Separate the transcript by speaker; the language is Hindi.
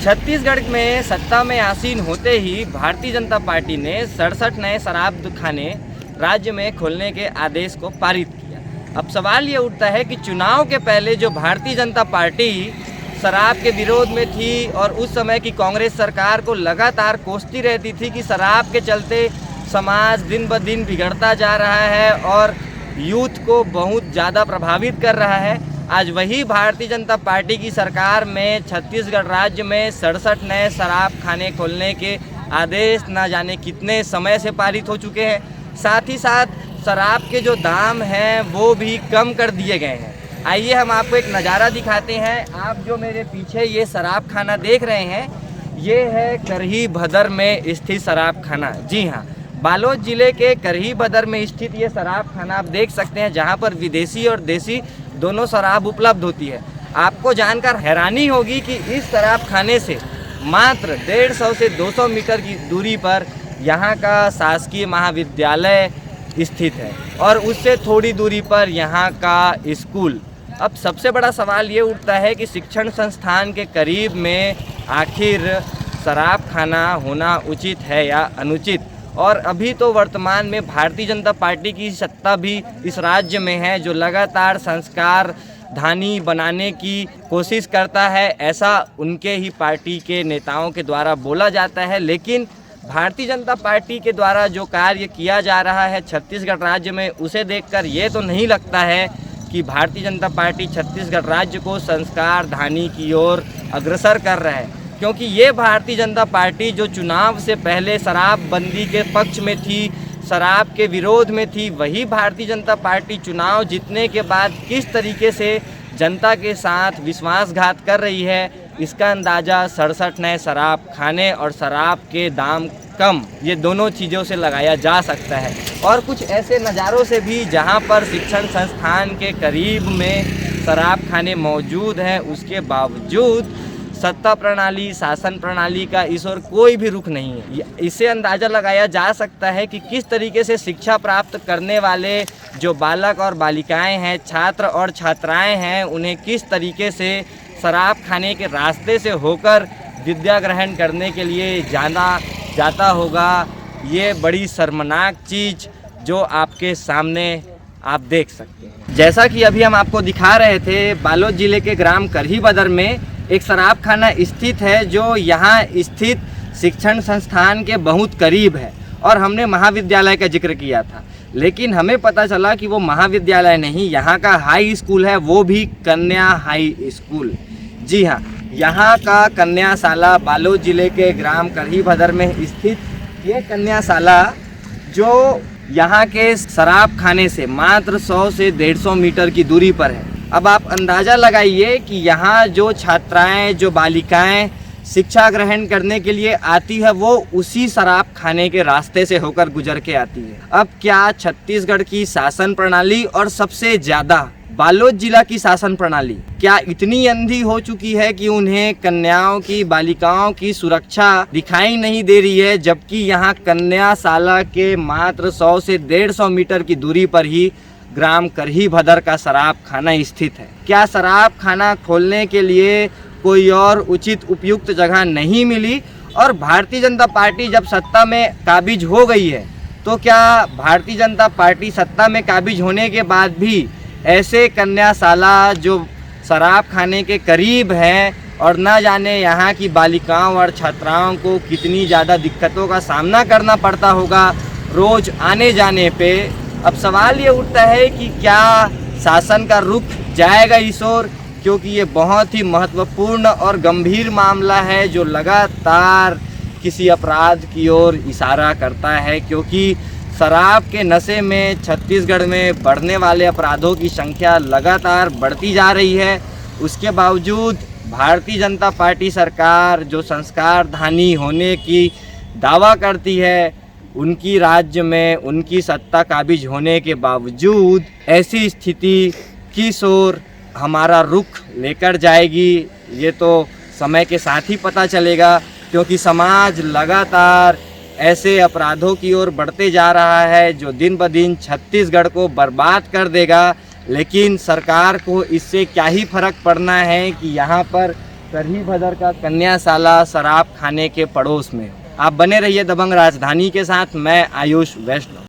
Speaker 1: छत्तीसगढ़ में सत्ता में आसीन होते ही भारतीय जनता पार्टी ने 67 नए शराब खाने राज्य में खोलने के आदेश को पारित किया। अब सवाल ये उठता है कि चुनाव के पहले जो भारतीय जनता पार्टी शराब के विरोध में थी और उस समय की कांग्रेस सरकार को लगातार कोसती रहती थी कि शराब के चलते समाज दिन ब दिन बिगड़ता जा रहा है और यूथ को बहुत ज़्यादा प्रभावित कर रहा है, आज वही भारतीय जनता पार्टी की सरकार में छत्तीसगढ़ राज्य में 67 नए शराब खाने खोलने के आदेश न जाने कितने समय से पारित हो चुके हैं। साथ ही साथ शराब के जो दाम हैं वो भी कम कर दिए गए हैं। आइए हम आपको एक नज़ारा दिखाते हैं। आप जो मेरे पीछे ये शराब खाना देख रहे हैं, ये है करही भदर में स्थित शराब खाना। जी हाँ, बालोद जिले के करही भदर में स्थित ये शराब खाना आप देख सकते हैं, जहाँ पर विदेशी और देसी दोनों शराब उपलब्ध होती है। आपको जानकर हैरानी होगी कि इस शराब खाने से मात्र 150 से 200 मीटर की दूरी पर यहाँ का शासकीय महाविद्यालय स्थित है और उससे थोड़ी दूरी पर यहाँ का स्कूल। अब सबसे बड़ा सवाल ये उठता है कि शिक्षण संस्थान के करीब में आखिर शराब खाना होना उचित है या अनुचित। और अभी तो वर्तमान में भारतीय जनता पार्टी की सत्ता भी इस राज्य में है, जो लगातार संस्कार धानी बनाने की कोशिश करता है, ऐसा उनके ही पार्टी के नेताओं के द्वारा बोला जाता है। लेकिन भारतीय जनता पार्टी के द्वारा जो कार्य किया जा रहा है छत्तीसगढ़ राज्य में, उसे देखकर ये तो नहीं लगता है कि भारतीय जनता पार्टी छत्तीसगढ़ राज्य को संस्कार धानी की ओर अग्रसर कर रहा है, क्योंकि ये भारतीय जनता पार्टी जो चुनाव से पहले शराबबंदी के पक्ष में थी, शराब के विरोध में थी, वही भारतीय जनता पार्टी चुनाव जीतने के बाद किस तरीके से जनता के साथ विश्वासघात कर रही है, इसका अंदाज़ा 67 नए शराब खाने और शराब के दाम कम, ये दोनों चीज़ों से लगाया जा सकता है। और कुछ ऐसे नज़ारों से भी जहां पर शिक्षण संस्थान के करीब में शराब खाने मौजूद हैं, उसके बावजूद सत्ता प्रणाली, शासन प्रणाली का इस ओर कोई भी रुख नहीं है। इससे अंदाज़ा लगाया जा सकता है कि किस तरीके से शिक्षा प्राप्त करने वाले जो बालक और बालिकाएं हैं, छात्र और छात्राएं हैं, उन्हें किस तरीके से शराब खाने के रास्ते से होकर विद्या ग्रहण करने के लिए जाना जाता होगा। ये बड़ी शर्मनाक चीज़ जो आपके सामने आप देख सकते हैं। जैसा कि अभी हम आपको दिखा रहे थे, बालोद जिले के ग्राम करही बदर में एक शराब खाना स्थित है, जो यहाँ स्थित शिक्षण संस्थान के बहुत करीब है। और हमने महाविद्यालय का जिक्र किया था, लेकिन हमें पता चला कि वो महाविद्यालय नहीं, यहाँ का हाई स्कूल है, वो भी कन्या हाई स्कूल। जी हाँ, यहाँ का कन्याशाला बालोद जिले के ग्राम करही भदर में स्थित ये कन्याशाला जो यहाँ के शराब खाने से मात्र 100 से 150 मीटर की दूरी पर है। अब आप अंदाज़ा लगाइए कि यहाँ जो छात्राएं, जो बालिकाएं शिक्षा ग्रहण करने के लिए आती है, वो उसी शराब खाने के रास्ते से होकर गुजर के आती है। अब क्या छत्तीसगढ़ की शासन प्रणाली और सबसे ज़्यादा बालोद जिला की शासन प्रणाली क्या इतनी अंधी हो चुकी है कि उन्हें कन्याओं की, बालिकाओं की सुरक्षा दिखाई नहीं दे रही है, जबकि यहाँ कन्याशाला के मात्र 100 से 150 मीटर की दूरी पर ही ग्राम करही भदर का शराब खाना स्थित है। क्या शराब खाना खोलने के लिए कोई और उचित उपयुक्त जगह नहीं मिली? और भारतीय जनता पार्टी जब सत्ता में काबिज हो गई है, तो क्या भारतीय जनता पार्टी सत्ता में काबिज होने के बाद भी ऐसे कन्याशाला जो शराब खाने के करीब हैं और न जाने यहाँ की बालिकाओं और छात्राओं को कितनी ज़्यादा दिक्कतों का सामना करना पड़ता होगा रोज़ आने जाने पे। अब सवाल ये उठता है कि क्या शासन का रुख जाएगा इस ओर, क्योंकि ये बहुत ही महत्वपूर्ण और गंभीर मामला है जो लगातार किसी अपराध की ओर इशारा करता है, क्योंकि शराब के नशे में छत्तीसगढ़ में बढ़ने वाले अपराधों की संख्या लगातार बढ़ती जा रही है। उसके बावजूद भारतीय जनता पार्टी सरकार जो संस्कार धानी होने की दावा करती है, उनकी राज्य में उनकी सत्ता काबिज होने के बावजूद ऐसी स्थिति किस ओर हमारा रुख लेकर जाएगी, ये तो समय के साथ ही पता चलेगा, क्योंकि समाज लगातार ऐसे अपराधों की ओर बढ़ते जा रहा है जो दिन ब दिन छत्तीसगढ़ को बर्बाद कर देगा। लेकिन सरकार को इससे क्या ही फर्क पड़ना है कि यहाँ पर करही भदर का कन्याशाला शराब खाने के पड़ोस में। आप बने रहिए दबंग राजधानी के साथ। मैं आयुष वैष्णव।